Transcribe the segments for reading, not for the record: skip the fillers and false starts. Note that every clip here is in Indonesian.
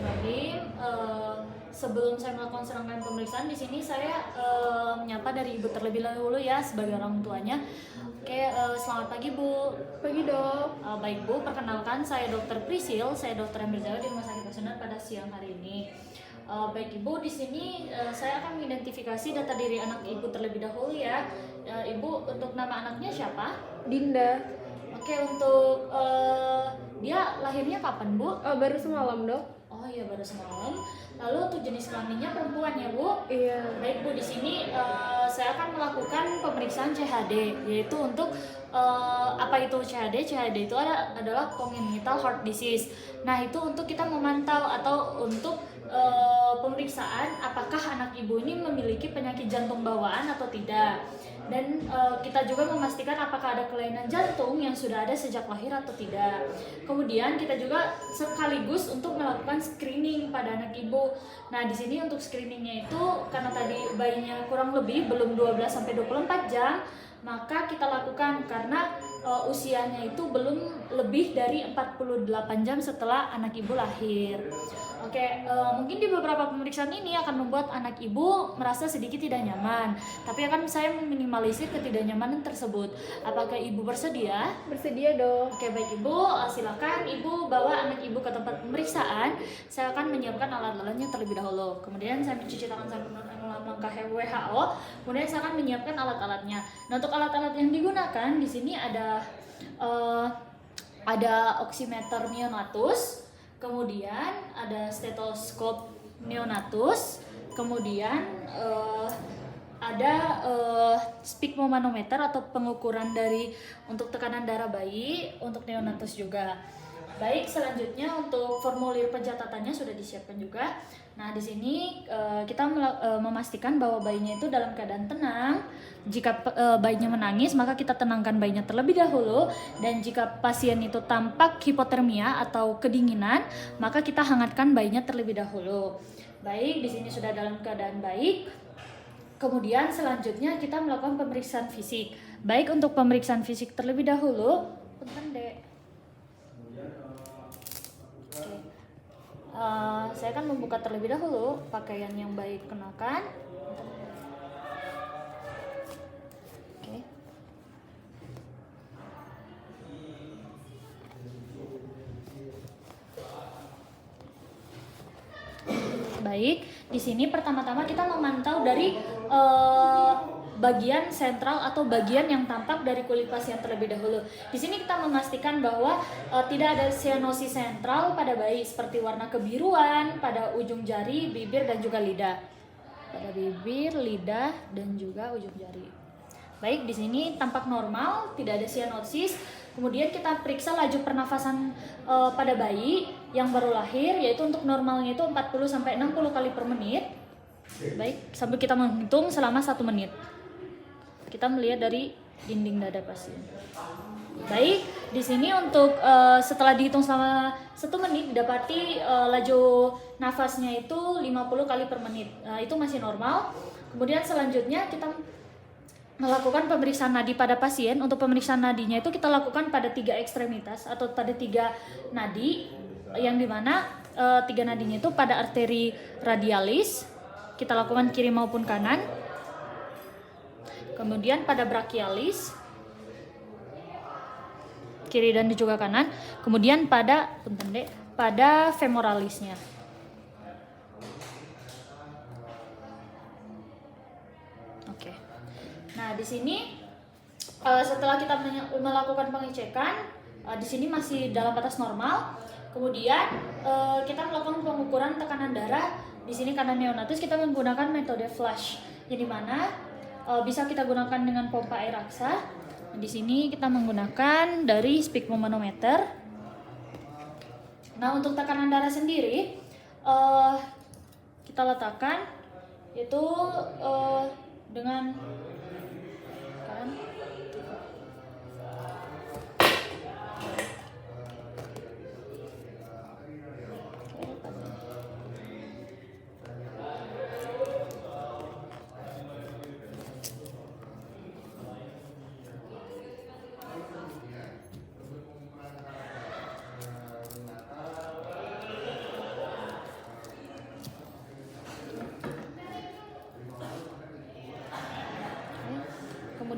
Bismillahirrahmanirrahim. Sebelum saya melakukan serangkaian pemeriksaan di sini saya menyapa dari Ibu terlebih dahulu ya sebagai orang tuanya. Oke, selamat pagi Bu. Pagi dok. Baik Bu, perkenalkan saya Dr. Prisil, saya dokter yang berjaga di Rumah Sakit Pasundan pada siang hari ini. Baik Ibu, di sini saya akan mengidentifikasi data diri anak Ibu terlebih dahulu ya. Ibu, untuk nama anaknya siapa? Dinda. Oke, untuk dia lahirnya kapan Bu? Baru semalam dok. Oh iya, baru semalam. Lalu untuk jenis kelaminnya perempuan ya Bu? Iya. Baik Bu, di sini saya akan melakukan pemeriksaan CHD, yaitu untuk apa itu CHD? CHD itu adalah congenital heart disease. Nah itu untuk kita memantau atau untuk pemeriksaan apakah anak ibu ini memiliki penyakit jantung bawaan atau tidak. Dan kita juga memastikan apakah ada kelainan jantung yang sudah ada sejak lahir atau tidak. Kemudian kita juga sekaligus untuk melakukan screening pada anak ibu. Nah, di sini untuk screeningnya itu karena tadi bayinya kurang lebih belum 12 sampai 24 jam, maka kita lakukan karena usianya itu belum lebih dari 48 jam setelah anak ibu lahir. Oke, mungkin di beberapa pemeriksaan ini akan membuat anak ibu merasa sedikit tidak nyaman, tapi akan saya meminimalisir ketidaknyamanan tersebut. Apakah ibu bersedia? Bersedia dok. Oke, baik ibu, silakan ibu bawa anak ibu ke tempat pemeriksaan. Saya akan menyiapkan alat-alatnya terlebih dahulu. Kemudian saya mencuci tangan sampai melangkah WHO. Kemudian saya akan menyiapkan alat-alatnya. Nah, untuk alat-alat yang digunakan di sini ada oximeter neonatus, kemudian ada stetoskop neonatus, kemudian ada sphygmomanometer atau pengukuran dari untuk tekanan darah bayi untuk neonatus juga. Baik, selanjutnya untuk formulir pencatatannya sudah disiapkan juga. Nah, di sini kita memastikan bahwa bayinya itu dalam keadaan tenang. Jika bayinya menangis, maka kita tenangkan bayinya terlebih dahulu. Dan jika pasien itu tampak hipotermia atau kedinginan, maka kita hangatkan bayinya terlebih dahulu. Baik, di sini sudah dalam keadaan baik. Kemudian selanjutnya kita melakukan pemeriksaan fisik. Baik, untuk pemeriksaan fisik terlebih dahulu. Bentar, Dek. Saya akan membuka terlebih dahulu pakaian yang baik kenakan. Oke. Baik, di sini pertama-tama kita memantau dari bagian sentral atau bagian yang tampak dari kulit pasien terlebih dahulu. Di sini kita memastikan bahwa tidak ada sianosis sentral pada bayi seperti warna kebiruan pada ujung jari, bibir dan juga lidah. Pada bibir, lidah dan juga ujung jari. Baik, di sini tampak normal, tidak ada sianosis. Kemudian kita periksa laju pernafasan pada bayi yang baru lahir, yaitu untuk normalnya itu 40 sampai 60 kali per menit. Baik, sambil kita menghitung selama 1 menit. Kita melihat dari dinding dada pasien. Baik, di sini untuk setelah dihitung selama 1 menit didapati laju nafasnya itu 50 kali per menit. Itu masih normal. Kemudian selanjutnya kita melakukan pemeriksaan nadi pada pasien. Untuk pemeriksaan nadinya itu kita lakukan pada 3 ekstremitas atau pada 3 nadi, yang dimana 3 nadinya itu pada arteri radialis, kita lakukan kiri maupun kanan. Kemudian pada brachialis, kiri dan juga kanan. Kemudian pada femoralisnya. Oke. Nah, di sini setelah kita melakukan pengecekan, di sini masih dalam batas normal. Kemudian kita melakukan pengukuran tekanan darah. Di sini karena neonatus kita menggunakan metode flush, yang dimana bisa kita gunakan dengan pompa air raksa. Di sini kita menggunakan dari sphygmomanometer. Nah, untuk tekanan darah sendiri kita letakkan itu dengan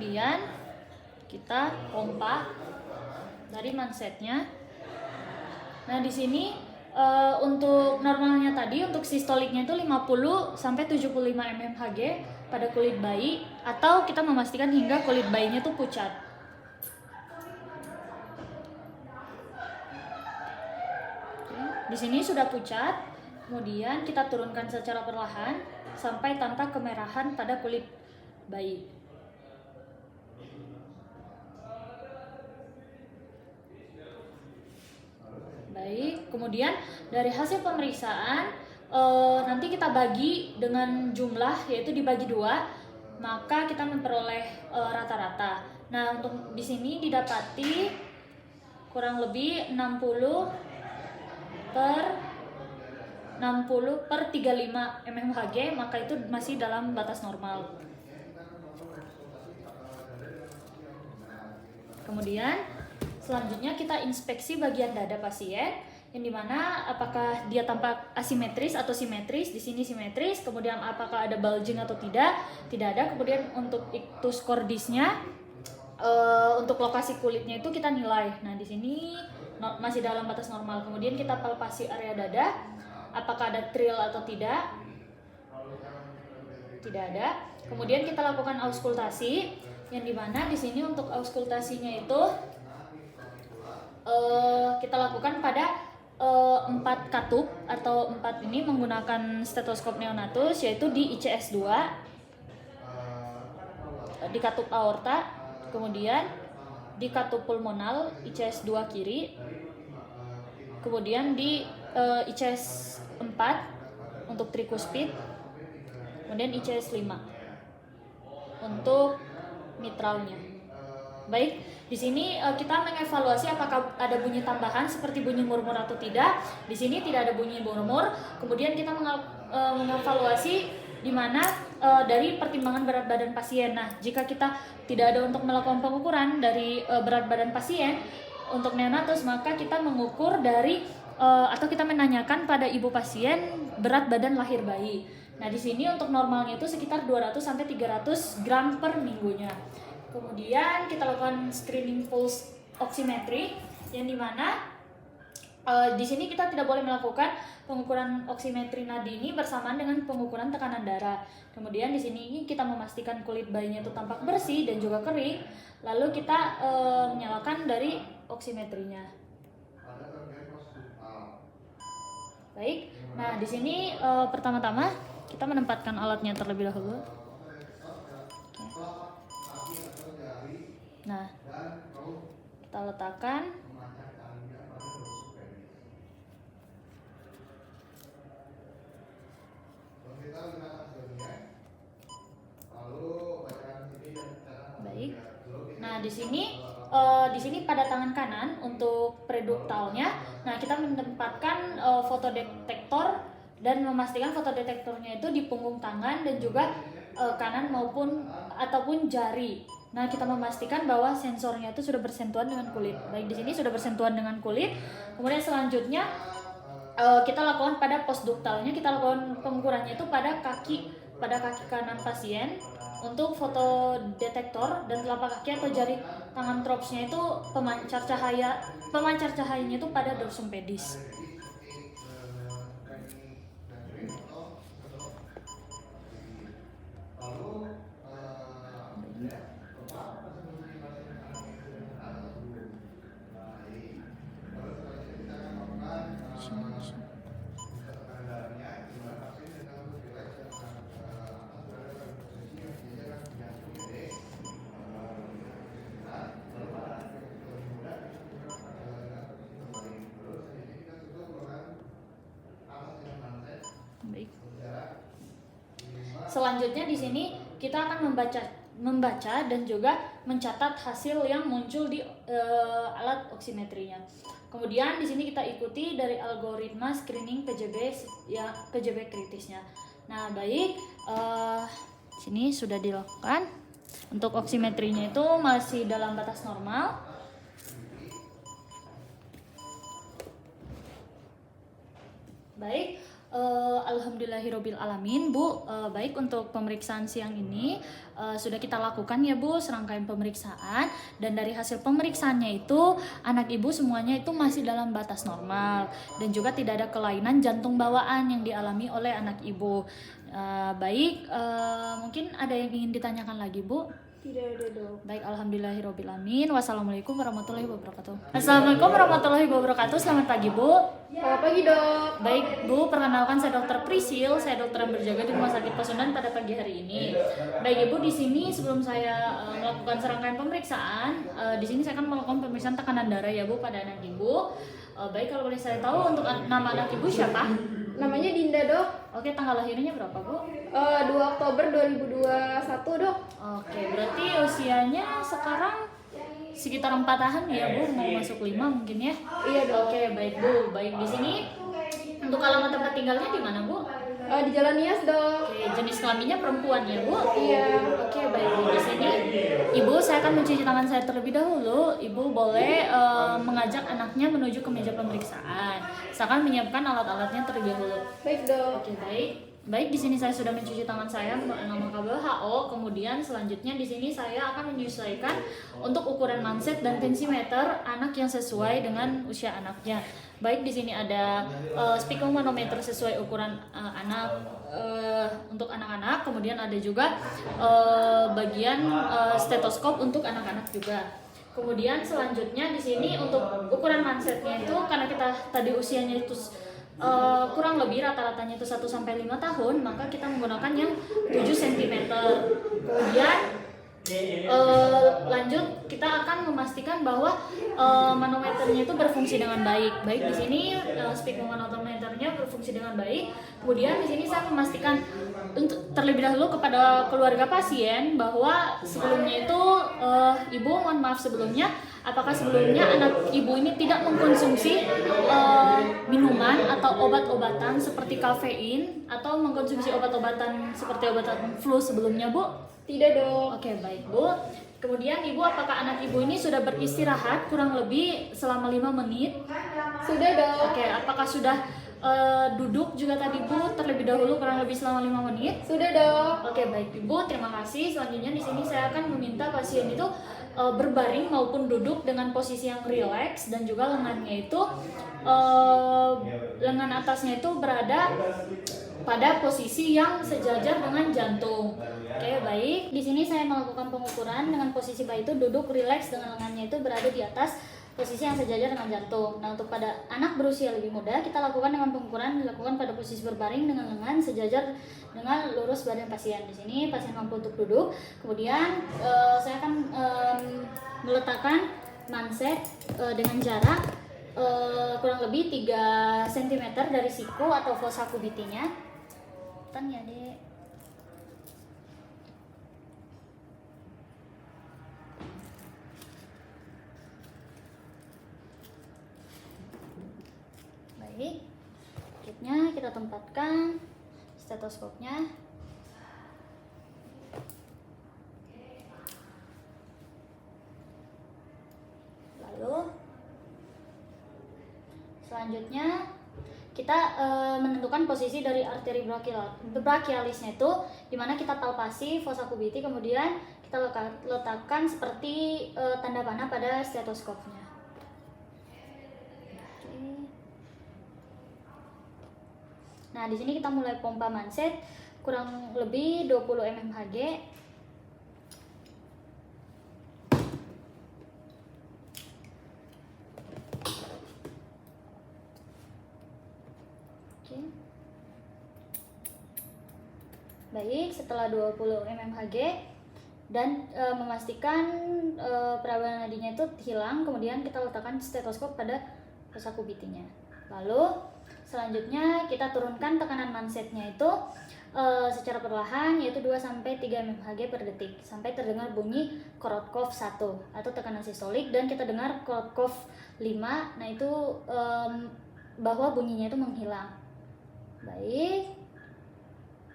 Kemudian kita pompa dari mansetnya. Nah, di sini untuk normalnya tadi, untuk sistoliknya itu 50 sampai 75 mmHg pada kulit bayi, atau kita memastikan hingga kulit bayinya tuh pucat. Di sini sudah pucat, kemudian kita turunkan secara perlahan sampai tampak kemerahan pada kulit bayi. Baik, kemudian dari hasil pemeriksaan nanti kita bagi dengan jumlah, yaitu dibagi 2, maka kita memperoleh rata-rata. Nah, untuk di sini didapati kurang lebih 60 per 35 mmHg, maka itu masih dalam batas normal. Kemudian selanjutnya kita inspeksi bagian dada pasien, yang dimana apakah dia tampak asimetris atau simetris. Di sini simetris. Kemudian apakah ada bulging atau tidak ada. Kemudian untuk ictus cordisnya, untuk lokasi kulitnya itu kita nilai. Nah, di sini masih dalam batas normal. Kemudian kita palpasi area dada, apakah ada trill atau tidak ada. Kemudian kita lakukan auskultasi, yang dimana di sini untuk auskultasinya itu kita lakukan pada 4 katup atau 4 ini menggunakan stetoskop neonatus, yaitu di ICS 2, di katup aorta, kemudian di katup pulmonal ICS 2 kiri, kemudian di ICS 4 untuk trikuspid, kemudian ICS 5 untuk mitralnya. Baik, di sini kita mengevaluasi apakah ada bunyi tambahan seperti bunyi murmur atau tidak. Di sini tidak ada bunyi murmur. Kemudian kita mengevaluasi di mana dari pertimbangan berat badan pasien. Nah, jika kita tidak ada untuk melakukan pengukuran dari berat badan pasien untuk neonatus, maka kita mengukur dari atau kita menanyakan pada ibu pasien berat badan lahir bayi. Nah, di sini untuk normalnya itu sekitar 200 sampai 300 gram per minggunya. Kemudian kita lakukan screening pulse oximetry, yang dimana di sini kita tidak boleh melakukan pengukuran oximetri nadi ini bersamaan dengan pengukuran tekanan darah. Kemudian di sini kita memastikan kulit bayinya itu tampak bersih dan juga kering. Lalu kita menyalakan dari oximetrinya. Baik. Nah, di sini pertama-tama kita menempatkan alatnya terlebih dahulu. Nah, kita letakkan. Baik. Nah, di sini pada tangan kanan untuk preduktalnya. Nah, kita menempatkan fotodetektor dan memastikan fotodetektornya itu di punggung tangan dan juga kanan ataupun jari. Nah, kita memastikan bahwa sensornya itu sudah bersentuhan dengan kulit. Baik, di sini sudah bersentuhan dengan kulit. Kemudian selanjutnya kita lakukan pada postduktalnya, kita lakukan pengukurannya itu pada kaki kanan pasien. Untuk fotodetektor dan telapak kaki atau jari tangan tropsnya itu pemancar cahayanya itu pada dorsum pedis. Selanjutnya di sini kita akan membaca dan juga mencatat hasil yang muncul di alat oximetrinya. Kemudian di sini kita ikuti dari algoritma screening PJB kritisnya. Nah, baik, sini sudah dilakukan. Untuk oximetrinya itu masih dalam batas normal. Baik, alhamdulillahirobbil alamin, Bu. Baik, untuk pemeriksaan siang ini sudah kita lakukan ya, Bu, serangkaian pemeriksaan, dan dari hasil pemeriksaannya itu anak Ibu semuanya itu masih dalam batas normal dan juga tidak ada kelainan jantung bawaan yang dialami oleh anak Ibu. Baik, mungkin ada yang ingin ditanyakan lagi, Bu? Tidak ada, Dok. Baik, alhamdulillahirabbil alamin. Wassalamualaikum warahmatullahi wabarakatuh. Assalamualaikum warahmatullahi wabarakatuh. Selamat pagi, Bu. Selamat pagi, Dok. Baik, Bu, perkenalkan saya Dokter Prisil. Saya dokter yang berjaga di Rumah Sakit Pasundan pada pagi hari ini. Baik, Ibu, di sini sebelum saya melakukan serangkaian pemeriksaan, di sini saya akan melakukan pemeriksaan tekanan darah ya, Bu, pada anak Ibu. Baik, kalau boleh saya tahu untuk nama anak Ibu siapa? Namanya Dinda, Dok. Oke, tanggal lahirnya berapa, Bu? 2 Oktober 2021, Dok. Oke, berarti usianya sekarang sekitar 4 tahun ya, Bu, mau masuk 5 mungkin ya. Iya, Dok. Oke, baik, Bu. Baik, di sini untuk alamat tempat tinggalnya di mana, Bu? Di Jalan Nias, Dok. Oke, jenis kelaminnya perempuan ya, Bu? Iya. Oke, baik, Bu. Di sini Ibu, saya akan mencuci tangan saya terlebih dahulu. Ibu boleh mengajak anaknya menuju ke meja pemeriksaan. Saya akan menyiapkan alat-alatnya terlebih dahulu. Baik, Dok. Oke, baik. Baik, di sini saya sudah mencuci tangan saya menggunakan kabel HO. Kemudian selanjutnya di sini saya akan menyesuaikan untuk ukuran manset dan tensimeter anak yang sesuai dengan usia anaknya. Baik, di sini ada spikomanometer sesuai ukuran anak untuk anak-anak. Kemudian ada juga bagian stetoskop untuk anak-anak juga. Kemudian selanjutnya di sini untuk ukuran mansetnya itu karena kita tadi usianya itu kurang lebih rata-ratanya itu 1 sampai 5 tahun, maka kita menggunakan yang 7 cm. Kemudian lanjut kita akan memastikan bahwa manometernya itu berfungsi dengan baik. Baik, di sini speedomanometernya berfungsi dengan baik. Kemudian di sini saya memastikan untuk terlebih dahulu kepada keluarga pasien bahwa sebelumnya itu Ibu, mohon maaf sebelumnya, apakah sebelumnya anak Ibu ini tidak mengkonsumsi minuman atau obat-obatan seperti kafein atau mengkonsumsi obat-obatan seperti obatan flu sebelumnya, Bu? Tidak, Dok. Oke, baik, Bu. Kemudian Ibu, apakah anak Ibu ini sudah beristirahat kurang lebih selama 5 menit? Sudah, Dok. Oke, apakah sudah duduk juga tadi, Bu, terlebih dahulu kurang lebih selama 5 menit? Sudah, Dok. Oke, baik, Ibu, terima kasih. Selanjutnya di sini saya akan meminta pasien itu berbaring maupun duduk dengan posisi yang rileks dan juga lengannya itu lengan atasnya itu berada pada posisi yang sejajar dengan jantung. Oke, baik. Di sini saya melakukan pengukuran dengan posisi bayi itu duduk rileks dengan lengannya itu berada di atas posisi yang sejajar dengan jantung. Nah, untuk pada anak berusia lebih muda, kita lakukan dengan pengukuran dilakukan pada posisi berbaring dengan lengan sejajar dengan lurus badan pasien. Di sini pasien mampu untuk duduk. Kemudian saya akan meletakkan manset dengan jarak kurang lebih 3 cm dari siku atau fossa kubitinya. Ya, Dek. Baik, kitnya kita tempatkan, stetoskopnya. Lalu selanjutnya kita menentukan posisi dari arteri brachialisnya itu, dimana kita palpasi fossa kubiti, kemudian kita letakkan seperti tanda panah pada stetoskopnya. Nah, di sini kita mulai pompa manset kurang lebih 20 mmHg. Oke. Baik, setelah 20 mmHg dan memastikan perawanan nadinya itu hilang, kemudian kita letakkan stetoskop pada fossa kubitinya. Lalu selanjutnya kita turunkan tekanan mansetnya itu secara perlahan, yaitu 2-3 mmHg per detik sampai terdengar bunyi Korotkov 1 atau tekanan sistolik, dan kita dengar Korotkov 5. Nah, itu bahwa bunyinya itu menghilang. Baik.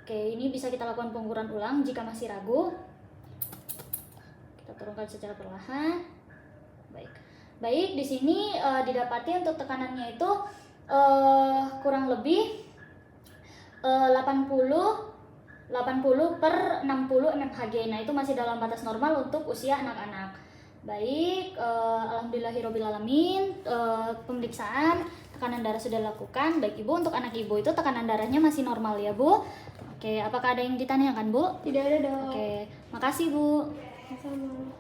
Oke, ini bisa kita lakukan pengukuran ulang jika masih ragu. Kita turunkan secara perlahan. Baik. Baik, di sini didapati untuk tekanannya itu kurang lebih 80 per 60 mmHg. Nah, itu masih dalam batas normal untuk usia anak-anak. Baik, alhamdulillahirobbilalamin, pemeriksaan tekanan darah sudah dilakukan. Baik Ibu, untuk anak Ibu itu tekanan darahnya masih normal ya Bu. Oke, apakah ada yang ditanyakan Bu? Tidak ada, Dok. Oke, makasih Bu. Sama.